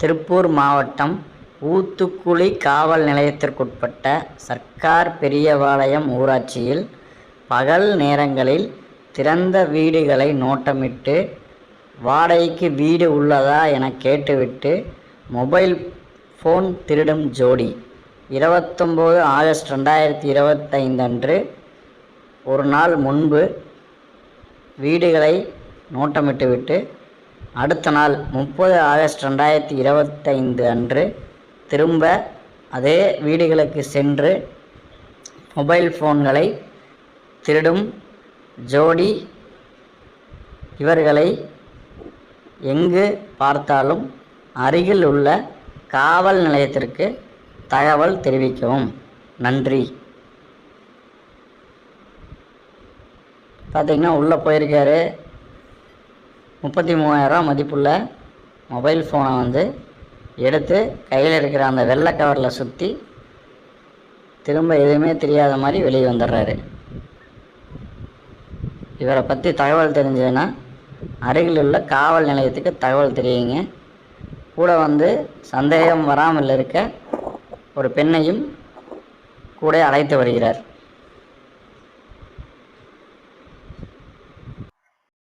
திருப்பூர் மாவட்டம் ஊத்துக்குளி காவல் நிலையத்திற்குட்பட்ட சர்க்கார் பெரியபாளையம் ஊராட்சியில் பகல் நேரங்களில் திறந்த வீடுகளை நோட்டமிட்டு வாடகைக்கு வீடு உள்ளதா என கேட்டுவிட்டு மொபைல் ஃபோன் திருடும் ஜோடி 29 ஆகஸ்ட் 2025 அன்று ஒரு நாள் முன்பு வீடுகளை நோட்டமிட்டுவிட்டு அடுத்த நாள் 30 ஆகஸ்ட் 2025 அன்று திரும்ப அதே வீடுகளுக்கு சென்று மொபைல் ஃபோன்களை திருடும் ஜோடி. இவர்களை எங்கு பார்த்தாலும் அருகில் உள்ள காவல் நிலையத்திற்கு தகவல் தெரிவிக்கவும். நன்றி. பார்த்திங்கன்னா உள்ளே போயிருக்காரு. 33,000 மதிப்புள்ள மொபைல் ஃபோனை எடுத்து கையில் இருக்கிற அந்த வெள்ளை கவரில் சுற்றி திரும்ப எதுவுமே தெரியாத மாதிரி வெளியே வந்துடுறாரு. இவரை பற்றி தகவல் தெரிஞ்சதுன்னா அருகில் உள்ள காவல் நிலையத்துக்கு தகவல் தெரியுங்க. கூட சந்தேகம் வராமல் இருக்க ஒரு பெண்ணையும் கூட அழைத்து வருகிறார்.